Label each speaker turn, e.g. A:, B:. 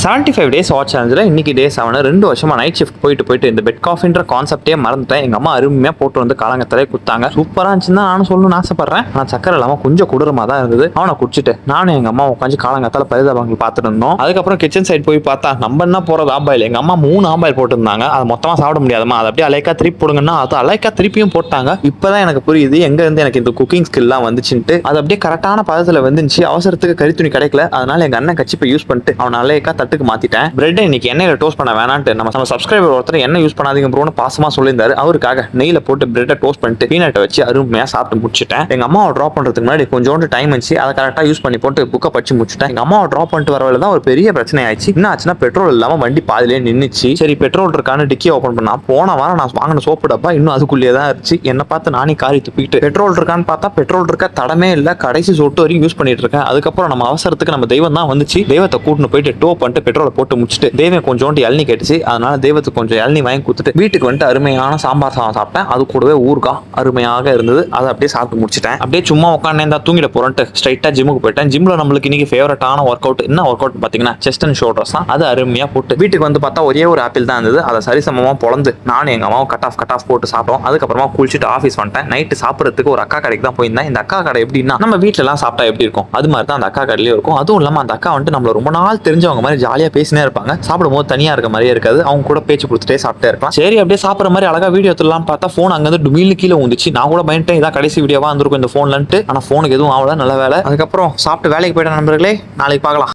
A: 75 days watch சேலஞ்சில் இன்னைக்கு டே 7 2 வருஷமா night shift போயிட்டு இந்த பெட் காஃபின்ற கான்செப்டே மறந்துட்டேன். எங்கள் அம்மா அருமையாக போட்டு வந்து காலங்கத்திலே கொடுத்தாங்க. சூப்பராக இருந்துச்சுன்னு தான் நானும் சொல்லணும்னு ஆசைப்பட்றேன். ஆனால் சக்கரை இல்லாமல் கொஞ்சம் கொடூரமாக தான் இருந்தது. அவனை குடிச்சிட்டு நானும் எங்கள் அம்மா உட்காந்து காலங்கத்தால் பரிதாபங்கள் பார்த்துட்டு இருந்தோம். அதுக்கப்புறம் கிச்சன் சைட் போய் பார்த்தா நம்ம என்ன போகிறது ஆம்பாயில். எங்கள் அம்மா 3 ஆம்பாயில் போட்டுருந்தாங்க. அதை மொத்தமாக சாப்பிட முடியாதமா, அதை அப்படியே அலைக்கா திருப்பி போடுங்கன்னா அது அலைக்கா திருப்பியும் போட்டாங்க. இப்போதான் எனக்கு புரியுது எங்கேருந்து எனக்கு இந்த குக்கிங் ஸ்கில்லாம் வந்துச்சுன்ட்டு. அது அப்படியே கரெக்டான பதத்தில் வந்துச்சு. அவசரத்துக்கு கறி துணி கிடைக்கல. அதனால எங்கள் அண்ணன் கச்சிப்பை யூஸ் பண்ணிட்டு அவன் அலைக்கா தட்டுக்கு மாற்றிட்டேன். பிரெட் இன்னைக்கு எண்ணெயில் டோஸ்ட் பண்ண வேணான்ட்டு நம்ம சப்ஸ்கிரைபர் ஒருத்தர் எண்ணெய் யூஸ் பண்ணாதீங்க ப்ரோன்னு பாசமா சொல்லியிருந்தாரு. அவருக்காக நெய்ல போட்டு பிரெட்டை டோஸ்ட் பண்ணிட்டு பீனட்டை வச்சு அருமையாக சாப்பிட்டு முடிச்சிட்டேன். எங்கள் அம்மாவை ட்ராப் பண்ணுறதுக்கு முன்னாடி கொஞ்சோண்டு டைம் இருந்துச்சு. அதை கரெக்டாக யூஸ் பண்ணி போட்டு புக்கை படிச்சு முடிச்சுட்டேன். எங்கள் அம்மாவை ட்ராப் பண்ணிட்டு வரவில்லை தான் ஒரு பெரிய பிரச்சனை ஆயிடுச்சு. என்ன ஆச்சுன்னா பெட்ரோல் இல்லாமல் வண்டி பாதிலே நின்றுச்சு. சரி பெட்ரோல் இருக்கான்னு டிக்கியை ஓப்பன் பண்ணா போன வாரம் நான் வாங்கின சோப்பு டப்பா இன்னும் அதுக்குள்ளேயே தான் இருந்துச்சு. என்ன பார்த்து நானே காரி துப்பிட்டு பெட்ரோல் இருக்கான்னு பார்த்தா பெட்ரோல் இருக்க தடமே இல்லை. கடைசி சொட்டு வரையும் யூஸ் பண்ணிட்டு இருக்கேன். அதுக்கப்புறம் நம்ம அவசரத்துக்கு நம்ம தெய்வம் தான் வந்துச்சு. தெய்வத்தை கூட்டின்னு போயிட்டு டோ பண்ணிட்டு பெட்ரோலை போட்டு முடிச்சுட்டு தெய்வம் கொஞ்சோண்டு இளநீ கேட்டுச்சு. அதனால தெய்வத்துக்கு கொஞ்சம் இளநீ வாங்கி கொடுத்துட்டு வீட்டுக்கு வந்துட்டு அருமையான சாம்பார் சாதம் சாப்பிட்டேன். அது கூடவே ஊறுகாய் அருமையாக இருந்தது. அதை அப்படியே சாப்பிட்டு முடிச்சிட்டேன். அப்படியே சும்மா உட்காந்து தூங்கிட போறேன்ட்டு ஸ்ட்ரைட்டா ஜிம்முக்கு போயிட்டேன். ஜிம்ல நம்மளுக்கு இன்னைக்கு ஃபேவரட்டான ஒர்க் அவுட் என்ன ஒர்க் அவுட் பார்த்தீங்கன்னா செஸ்ட் அண்ட் ஷோல்டர்ஸ் தான். அது அருமையாக போட்டு வீட்டுக்கு வந்து பார்த்தா ஒரே ஒரு ஆப்பிள் தான் இருந்தது. அதை சரிசமமாக பொழந்து நானும் எங்கள் அம்மாவும் கட் ஆஃப் போட்டு சாப்பிட்டோம். அதுக்கப்புறமா குளிச்சுட்டு ஆஃபீஸ் வந்துட்டேன். நைட்டு சாப்பிட்றதுக்கு ஒரு அக்கா கடைக்கு தான் போயிருந்தேன். இந்த அக்கா கடை எப்படின்னா நம்ம வீட்டிலலாம் சாப்பிட்டா எப்படி இருக்கும் அது மாதிரி தான் அந்த அக்கா கடையிலே இருக்கும். அதுவும் இல்லாமல் அந்த அக்கா வந்துட்டு நம்மள ரொம்ப நாள் தெரிஞ்சவங்க மாதிரி ஜாலியாக பேசினே இருப்பாங்க. சாப்பிடும்போது தனியாக இருக்க மாதிரியே இருக்காது. அவங்க கூட பேச்சு கொடுத்துட்டே சாப்பிட்டே இருக்கலாம். சரி அப்படியே சாப்பிட்ற மாதிரி அழகா வீடியோ எடுத்துலாம் பார்த்தா ஃபோன் அங்கேருந்து டுமில்னு கீழே வந்துச்சு. நான் கூட பயன்ட்டேன் இதான் கடைசி வீடியோவா இருந்திருக்கும் இந்த ஃபோன்லன்ட்டு. ஆனால் ஃபோனுக்கு எதுவும் ஆகல, நல்ல வேலை. அதுக்கப்புறம் சாப்பிட்டு வேலைக்கு போயிட்ட நண்பர்களே, நாளைக்கு பார்க்கலாம்.